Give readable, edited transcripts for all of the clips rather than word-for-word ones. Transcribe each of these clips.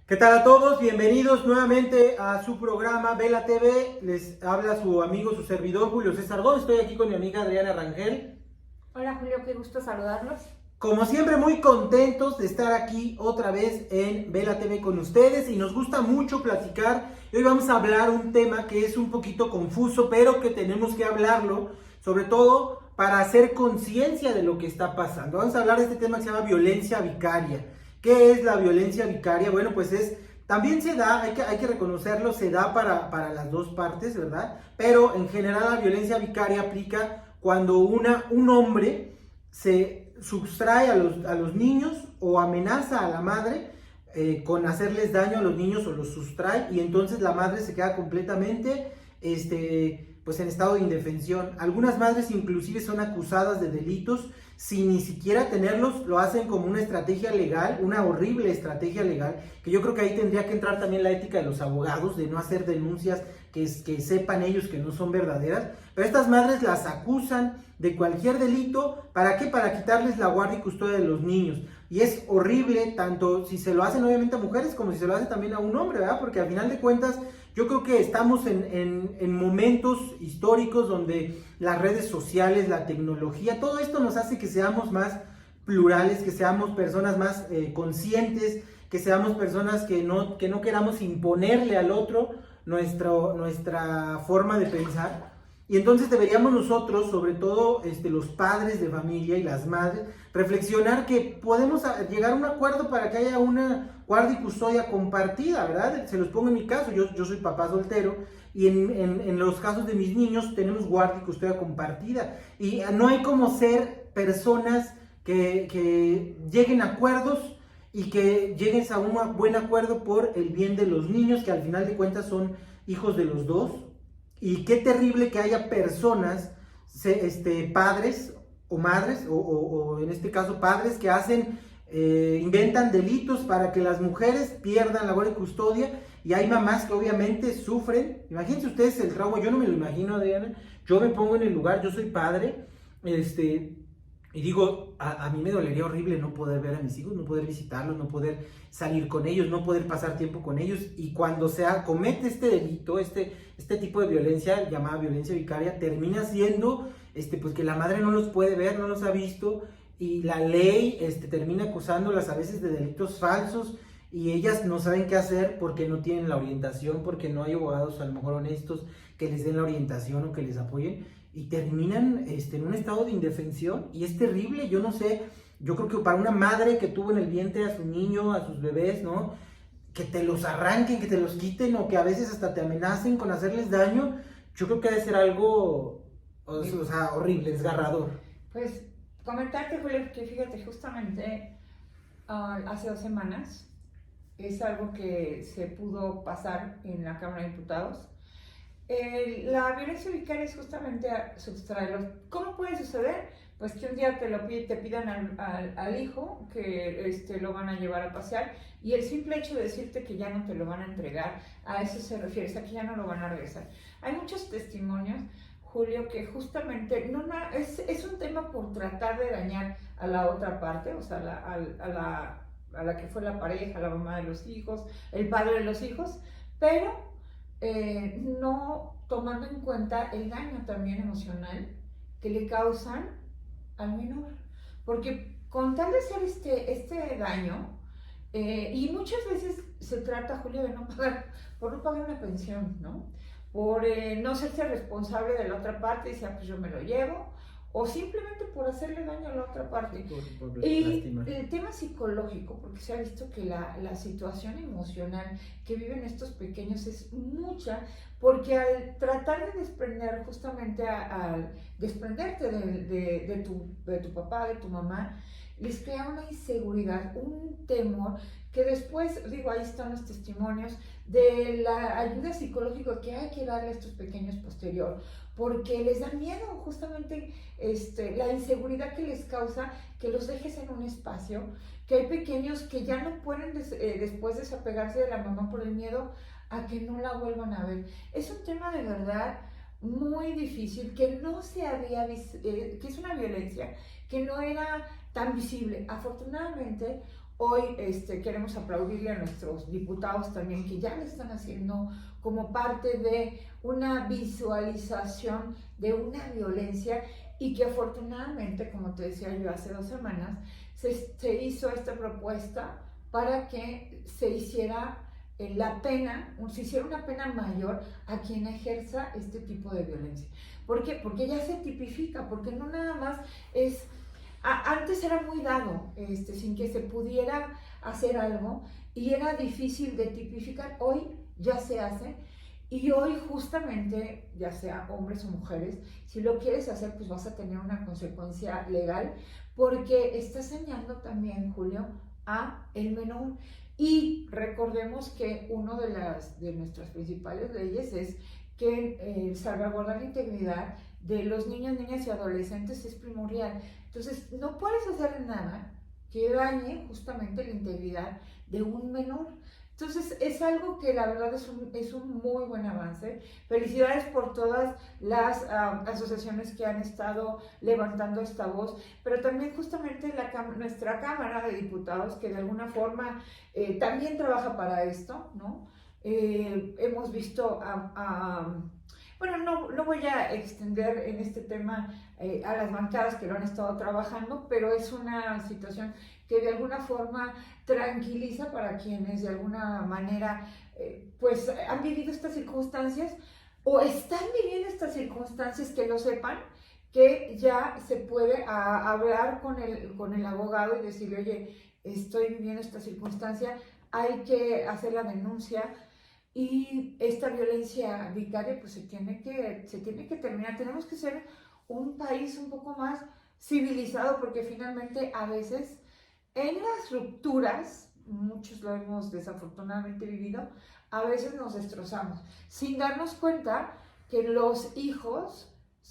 ¿Qué tal a todos? Bienvenidos nuevamente a su programa Vela TV. Les habla su amigo, su servidor Julio César Gómez. Estoy aquí con mi amiga Adriana Rangel. Hola Julio, qué gusto saludarlos. Como siempre, muy contentos de estar aquí otra vez en Vela TV con ustedes y nos gusta mucho platicar. Y hoy vamos a hablar un tema que es un poquito confuso, pero que tenemos que hablarlo, sobre todo para hacer conciencia de lo que está pasando. Vamos a hablar de este tema que se llama violencia vicaria. ¿Qué es la violencia vicaria? Bueno, pues también se da, hay que reconocerlo, se da para las dos partes, ¿verdad? Pero en general la violencia vicaria aplica cuando un hombre se sustrae a los niños o amenaza a la madre con hacerles daño a los niños o los sustrae y entonces la madre se queda completamente pues en estado de indefensión. Algunas madres inclusive son acusadas de delitos sin ni siquiera tenerlos, lo hacen como una estrategia legal, una horrible estrategia legal, que yo creo que ahí tendría que entrar también la ética de los abogados, de no hacer denuncias que sepan ellos que no son verdaderas, pero estas madres las acusan de cualquier delito, ¿para qué? Para quitarles la guardia y custodia de los niños. Y es horrible, tanto si se lo hacen obviamente a mujeres, como si se lo hacen también a un hombre, ¿verdad? Porque al final de cuentas, yo creo que estamos en momentos históricos donde las redes sociales, la tecnología, todo esto nos hace que seamos más plurales, que seamos personas más conscientes, que seamos personas que no queramos imponerle al otro nuestra forma de pensar. Y entonces deberíamos nosotros, sobre todo los padres de familia y las madres, reflexionar que podemos llegar a un acuerdo para que haya una guardia y custodia compartida, ¿verdad? Se los pongo en mi caso, yo soy papá soltero y en los casos de mis niños tenemos guardia y custodia compartida. Y no hay como ser personas que lleguen a acuerdos y que llegues a un buen acuerdo por el bien de los niños, que al final de cuentas son hijos de los dos. Y qué terrible que haya personas, padres o madres, o en este caso padres, que inventan delitos para que las mujeres pierdan la guardia y custodia. Y hay mamás que obviamente sufren. Imagínense ustedes el trauma, yo no me lo imagino, Adriana. Yo me pongo en el lugar, yo soy padre, y digo, a mí me dolería horrible no poder ver a mis hijos, no poder visitarlos, no poder salir con ellos, no poder pasar tiempo con ellos. Y cuando se comete este delito, este tipo de violencia, llamada violencia vicaria, termina siendo pues que la madre no los puede ver, no los ha visto, y la ley termina acusándolas a veces de delitos falsos, y ellas no saben qué hacer porque no tienen la orientación, porque no hay abogados a lo mejor honestos que les den la orientación o que les apoyen, y terminan en un estado de indefensión, y es terrible. Yo no sé, yo creo que para una madre que tuvo en el vientre a su niño, a sus bebés, ¿no? Que te los arranquen, que te los quiten, o que a veces hasta te amenacen con hacerles daño, yo creo que debe ser algo, o sea, horrible, desgarrador. Pues comentarte, Julio, que fíjate, justamente hace 2 semanas es algo que se pudo pasar en la Cámara de Diputados. La violencia vicaria es justamente sustraerlos. ¿Cómo puede suceder? Pues que un día te pidan al hijo que lo van a llevar a pasear, y el simple hecho de decirte que ya no te lo van a entregar, a eso se refiere, a que ya no lo van a regresar. Hay muchos testimonios, Julio, que justamente es un tema por tratar de dañar a la otra parte, o sea, a la que fue la pareja, la mamá de los hijos, el padre de los hijos, pero no tomando en cuenta el daño también emocional que le causan al menor. Porque con tal de hacer este daño, y muchas veces se trata, Julio, de por no pagar una pensión, ¿no? Por no hacerse responsable de la otra parte y decir, pues yo me lo llevo, o simplemente por hacerle daño a la otra parte. Y el tema psicológico, porque se ha visto que la situación emocional que viven estos pequeños es mucha, porque al tratar de desprender, justamente al desprenderte de tu papá, de tu mamá, les crea una inseguridad, un temor, que después, digo, ahí están los testimonios de la ayuda psicológica que hay que darle a estos pequeños posterior, porque les da miedo justamente la inseguridad que les causa que los dejes en un espacio, que hay pequeños que ya no pueden después desapegarse de la mamá por el miedo a que no la vuelvan a ver. Es un tema de verdad muy difícil, que no se había que es una violencia que no era tan visible. Afortunadamente, Hoy queremos aplaudirle a nuestros diputados también que ya lo están haciendo como parte de una visualización de una violencia y que afortunadamente, como te decía yo hace 2 semanas, se hizo esta propuesta para que se hiciera la pena, se hiciera una pena mayor a quien ejerza este tipo de violencia. ¿Por qué? Porque ya se tipifica, porque no nada más es... Antes era muy dado, sin que se pudiera hacer algo y era difícil de tipificar. Hoy ya se hace y hoy justamente, ya sea hombres o mujeres, si lo quieres hacer, pues vas a tener una consecuencia legal porque estás dañando también, Julio, a el menor. Y recordemos que una de nuestras principales leyes es que salvaguardar la integridad de los niños, niñas y adolescentes es primordial. Entonces, no puedes hacer nada que dañe justamente la integridad de un menor. Entonces, es algo que la verdad es un muy buen avance. Felicidades por todas las asociaciones que han estado levantando esta voz, pero también justamente nuestra Cámara de Diputados, que de alguna forma también trabaja para esto, ¿no? Hemos visto bueno, no voy a extender en este tema a las bancadas que lo han estado trabajando, pero es una situación que de alguna forma tranquiliza para quienes de alguna manera pues han vivido estas circunstancias o están viviendo estas circunstancias, que lo sepan, que ya se puede hablar con el abogado y decirle, oye, estoy viviendo esta circunstancia, hay que hacer la denuncia. Y esta violencia vicaria pues se tiene que terminar. Tenemos que ser un país un poco más civilizado porque finalmente a veces en las rupturas, muchos lo hemos desafortunadamente vivido, a veces nos destrozamos sin darnos cuenta que los hijos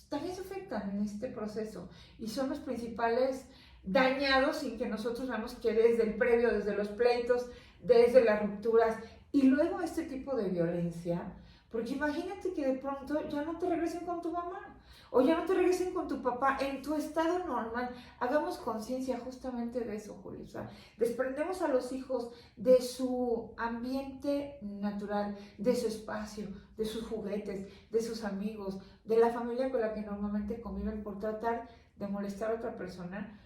también se afectan en este proceso y son los principales dañados sin que nosotros veamos que desde el previo, desde los pleitos, desde las rupturas, y luego este tipo de violencia, porque imagínate que de pronto ya no te regresen con tu mamá o ya no te regresen con tu papá en tu estado normal. Hagamos conciencia justamente de eso, Julio. O sea, desprendemos a los hijos de su ambiente natural, de su espacio, de sus juguetes, de sus amigos, de la familia con la que normalmente conviven por tratar de molestar a otra persona.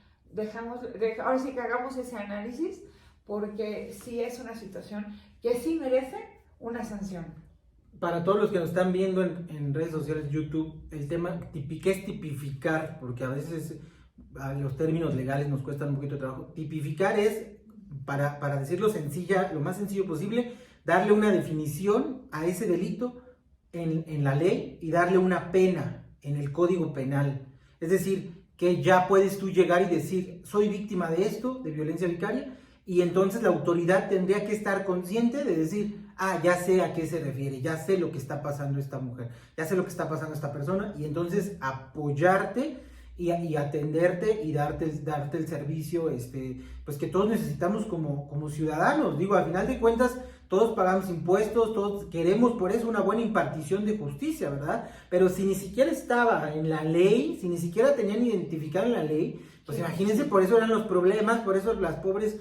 Ahora sí que hagamos ese análisis, porque sí es una situación que sí merece una sanción. Para todos los que nos están viendo en redes sociales, YouTube, el tema ¿qué es tipificar? Porque a veces los términos legales nos cuestan un poquito de trabajo. Tipificar es, para decirlo lo más sencillo posible, darle una definición a ese delito en la ley y darle una pena en el Código Penal. Es decir, que ya puedes tú llegar y decir, soy víctima de esto, de violencia vicaria, y entonces la autoridad tendría que estar consciente de decir, ya sé a qué se refiere, ya sé lo que está pasando esta mujer, ya sé lo que está pasando esta persona, y entonces apoyarte y atenderte y darte el servicio pues que todos necesitamos como ciudadanos. Digo, al final de cuentas, todos pagamos impuestos, todos queremos por eso una buena impartición de justicia, ¿verdad? Pero si ni siquiera estaba en la ley, si ni siquiera tenían identificado en la ley, pues imagínense, por eso eran los problemas, por eso las pobres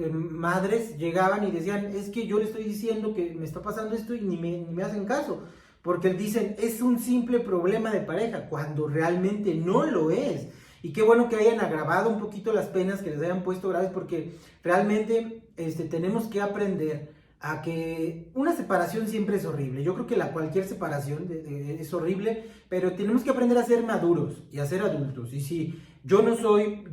madres llegaban y decían, es que yo le estoy diciendo que me está pasando esto y ni me hacen caso, porque dicen, es un simple problema de pareja, cuando realmente no lo es. Y qué bueno que hayan agravado un poquito las penas, que les hayan puesto graves, porque realmente tenemos que aprender a que una separación siempre es horrible. Yo creo que cualquier separación es horrible, pero tenemos que aprender a ser maduros y a ser adultos. Y si yo no soy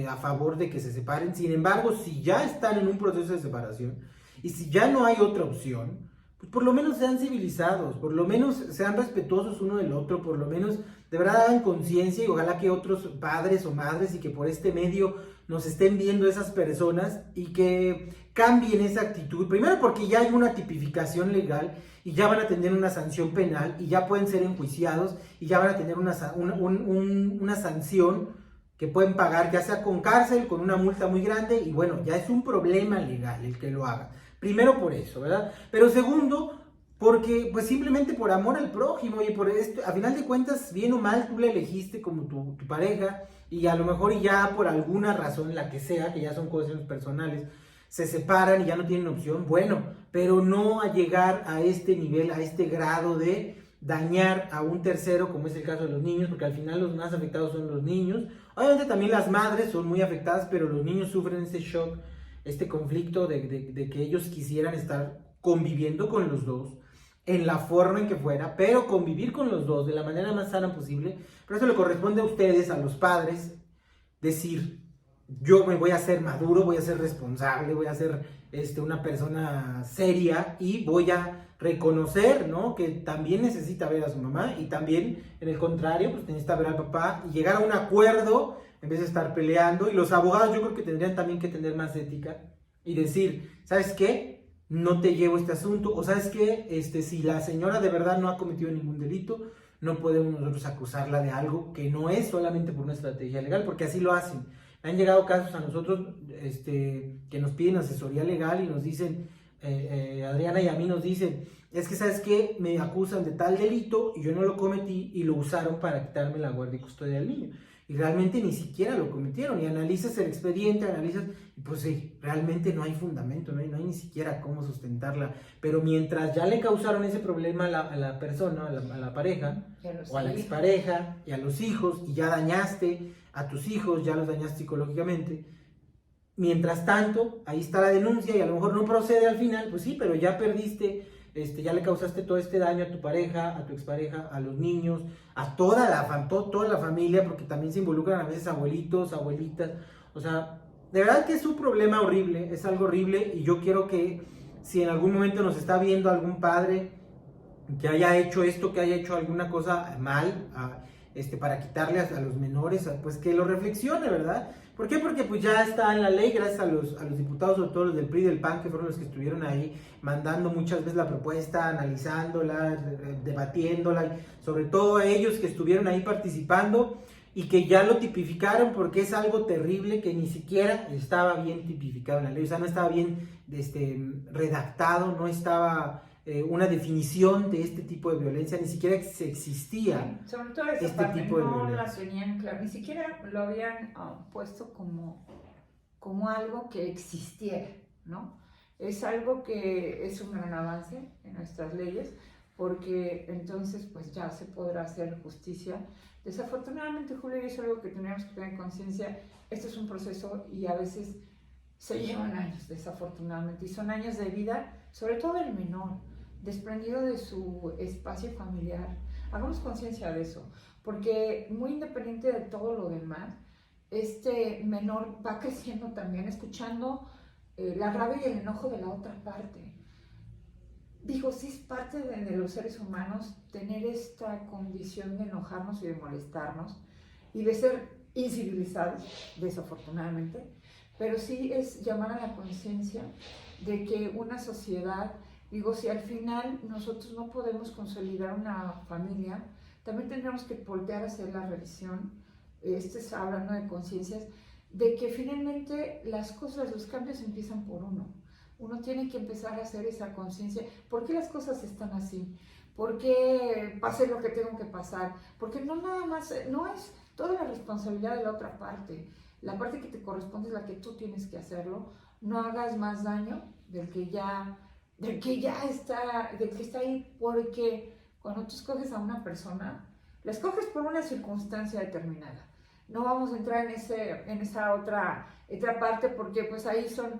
a favor de que se separen, sin embargo, si ya están en un proceso de separación y si ya no hay otra opción, pues por lo menos sean civilizados, por lo menos sean respetuosos uno del otro, por lo menos de verdad hagan conciencia, y ojalá que otros padres o madres y que por este medio nos estén viendo esas personas y que cambien esa actitud. Primero porque ya hay una tipificación legal y ya van a tener una sanción penal y ya pueden ser enjuiciados y ya van a tener una sanción que pueden pagar, ya sea con cárcel, con una multa muy grande, y bueno, ya es un problema legal el que lo haga. Primero por eso, ¿verdad? Pero segundo, porque pues simplemente por amor al prójimo y por esto, a final de cuentas, bien o mal, tú la elegiste como tu pareja y a lo mejor ya por alguna razón, la que sea, que ya son cosas personales, se separan y ya no tienen opción, bueno, pero no a llegar a este nivel, a este grado de dañar a un tercero, como es el caso de los niños, porque al final los más afectados son los niños. Obviamente también las madres son muy afectadas, pero los niños sufren ese shock, este conflicto de que ellos quisieran estar conviviendo con los dos, en la forma en que fuera, pero convivir con los dos de la manera más sana posible. Pero eso le corresponde a ustedes, a los padres, decir, yo me voy a ser maduro, voy a ser responsable, voy a ser una persona seria y voy a reconocer, ¿no? Que también necesita ver a su mamá y también, en el contrario, pues necesita ver al papá y llegar a un acuerdo en vez de estar peleando. Y los abogados yo creo que tendrían también que tener más ética y decir, ¿sabes qué? No te llevo este asunto, o ¿sabes qué? Si la señora de verdad no ha cometido ningún delito, no podemos nosotros acusarla de algo que no es solamente por una estrategia legal, porque así lo hacen. Han llegado casos a nosotros que nos piden asesoría legal y nos dicen, Adriana y a mí nos dicen, es que ¿sabes qué? Me acusan de tal delito y yo no lo cometí y lo usaron para quitarme la guardia y custodia del niño. Y realmente ni siquiera lo cometieron. Y analizas el expediente, analizas, y pues sí, realmente no hay fundamento, no hay ni siquiera cómo sustentarla. Pero mientras ya le causaron ese problema a la persona, a la pareja, o a la expareja, y a los hijos, y ya dañaste a tus hijos, ya los dañaste psicológicamente. Mientras tanto, ahí está la denuncia y a lo mejor no procede al final, pues sí, pero ya perdiste, ya le causaste todo este daño a tu pareja, a tu expareja, a los niños, a toda la familia, porque también se involucran a veces abuelitos, abuelitas, o sea, de verdad que es un problema horrible, es algo horrible y yo quiero que si en algún momento nos está viendo algún padre que haya hecho esto, que haya hecho alguna cosa mal, para quitarle a los menores, pues que lo reflexione, ¿verdad? ¿Por qué? Porque pues ya está en la ley, gracias a los diputados, sobre todo los del PRI y del PAN, que fueron los que estuvieron ahí mandando muchas veces la propuesta, analizándola, debatiéndola, sobre todo a ellos que estuvieron ahí participando y que ya lo tipificaron, porque es algo terrible que ni siquiera estaba bien tipificado en la ley, o sea, no estaba bien redactado, no estaba una definición de este tipo de violencia, ni siquiera existía. Sí, sobre todo esa parte, tipo de no la tenían claro, ni siquiera lo habían puesto como algo que existiera, ¿no? Es algo que es un gran avance en nuestras leyes, porque entonces pues ya se podrá hacer justicia. Desafortunadamente, Julio, es algo que tenemos que tener conciencia, esto es un proceso y a veces se llevan años, desafortunadamente, y son años de vida, sobre todo el menor, desprendido de su espacio familiar. Hagamos conciencia de eso, porque muy independiente de todo lo demás, este menor va creciendo también, escuchando la rabia y el enojo de la otra parte. Digo, sí es parte de los seres humanos tener esta condición de enojarnos y de molestarnos y de ser incivilizados, desafortunadamente, pero sí es llamar a la conciencia de que una sociedad, digo, si al final nosotros no podemos consolidar una familia, también tendremos que voltear a hacer la revisión, hablando de conciencias, de que finalmente las cosas, los cambios empiezan por uno. Uno tiene que empezar a hacer esa conciencia. ¿Por qué las cosas están así? ¿Por qué pasé lo que tengo que pasar? Porque no nada más, no es toda la responsabilidad de la otra parte. La parte que te corresponde es la que tú tienes que hacerlo. No hagas más daño del que ya está, del que está ahí, porque cuando tú escoges a una persona, la escoges por una circunstancia determinada. No vamos a entrar en esa otra parte, porque pues ahí son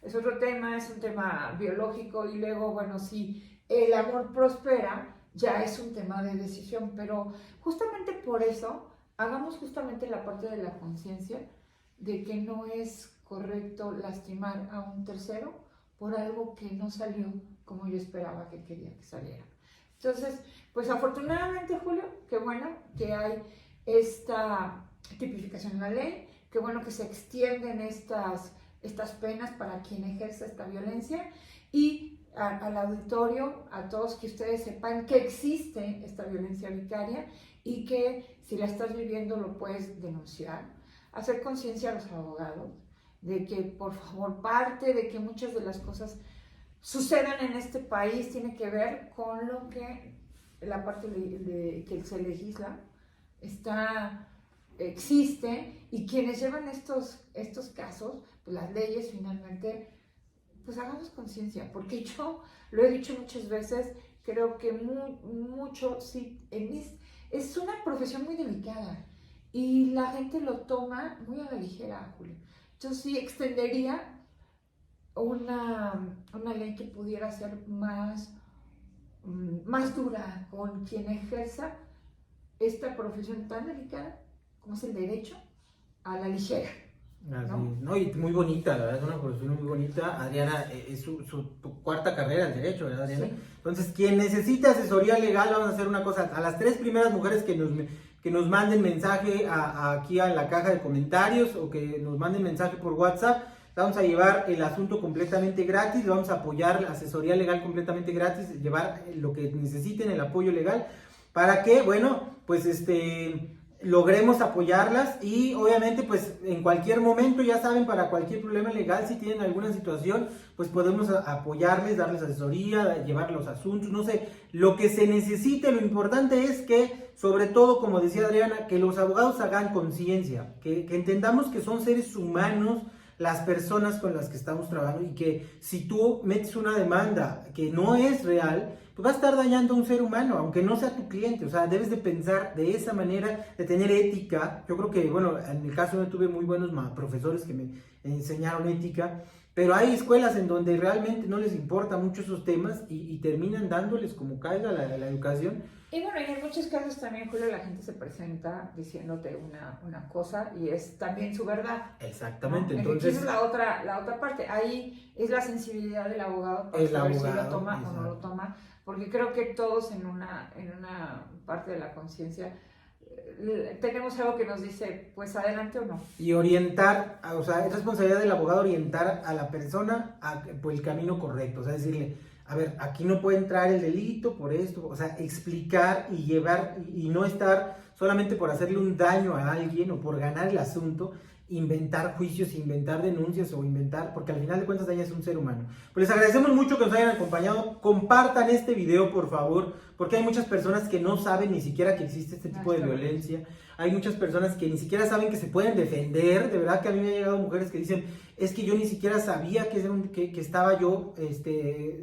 es otro tema, es un tema biológico, y luego, bueno, si el amor prospera, ya es un tema de decisión, pero justamente por eso, hagamos justamente la parte de la conciencia de que no es correcto lastimar a un tercero por algo que no salió como yo esperaba que quería que saliera. Entonces, pues afortunadamente, Julio, qué bueno que hay esta tipificación en la ley, qué bueno que se extienden estas penas para quien ejerce esta violencia, y al auditorio, a todos, que ustedes sepan que existe esta violencia vicaria y que si la estás viviendo lo puedes denunciar, hacer conciencia a los abogados de que por favor, parte de que muchas de las cosas sucedan en este país tiene que ver con lo que la parte que se legisla existe, y quienes llevan estos casos, pues las leyes finalmente, pues hagamos conciencia, porque yo lo he dicho muchas veces, creo que mucho, sí, es una profesión muy delicada y la gente lo toma muy a la ligera, Julio. Yo sí extendería una ley que pudiera ser más dura con quien ejerza esta profesión tan delicada como es el derecho, a la ligera. Así, ¿no? Y muy bonita, la verdad, es una profesión muy bonita. Adriana, es su cuarta carrera el derecho, ¿verdad, Adriana? Sí. Entonces, quien necesite asesoría legal, vamos a hacer una cosa. A las 3 primeras mujeres que nos manden mensaje aquí a la caja de comentarios, o que nos manden mensaje por WhatsApp, vamos a llevar el asunto completamente gratis, vamos a apoyar la asesoría legal completamente gratis, llevar lo que necesiten, el apoyo legal, para que, bueno, pues logremos apoyarlas. Y obviamente pues en cualquier momento, ya saben, para cualquier problema legal, si tienen alguna situación, pues podemos apoyarles, darles asesoría, llevar los asuntos, no sé, lo que se necesite. Lo importante es que, sobre todo, como decía Adriana, que los abogados hagan conciencia, que entendamos que son seres humanos las personas con las que estamos trabajando, y que si tú metes una demanda que no es real, pues va a estar dañando a un ser humano, aunque no sea tu cliente. O sea, debes de pensar de esa manera, de tener ética. Yo creo que, bueno, en el caso yo tuve muy buenos profesores que me enseñaron ética, pero hay escuelas en donde realmente no les importa mucho esos temas y terminan dándoles como caiga la educación. Y bueno, y en muchos casos también, Julio, la gente se presenta diciéndote una cosa y es también su verdad. Exactamente, ¿no? Entonces es la otra parte. Ahí es la sensibilidad del abogado para saber si lo toma, exacto, o no lo toma, porque creo que todos en una parte de la conciencia tenemos algo que nos dice, pues adelante o no. Y orientar, o sea, es responsabilidad del abogado orientar a la persona por el camino correcto, o sea, decirle, a ver, aquí no puede entrar el delito por esto, o sea, explicar y llevar, y no estar solamente por hacerle un daño a alguien o por ganar el asunto, inventar juicios, inventar denuncias o inventar, porque al final de cuentas dañas a un ser humano. Pues les agradecemos mucho que nos hayan acompañado. Compartan este video, por favor, porque hay muchas personas que no saben ni siquiera que existe este tipo de violencia. Hay muchas personas que ni siquiera saben que se pueden defender. De verdad que a mí me han llegado mujeres que dicen, es que yo ni siquiera sabía que estaba yo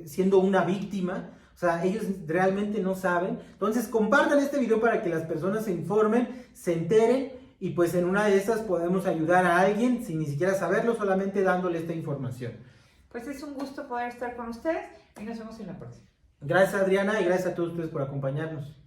siendo una víctima. O sea, ellos realmente no saben. Entonces compartan este video para que las personas se informen, se enteren, y pues en una de esas podemos ayudar a alguien sin ni siquiera saberlo, solamente dándole esta información. Pues es un gusto poder estar con ustedes y nos vemos en la próxima. Gracias, Adriana, y gracias a todos ustedes por acompañarnos.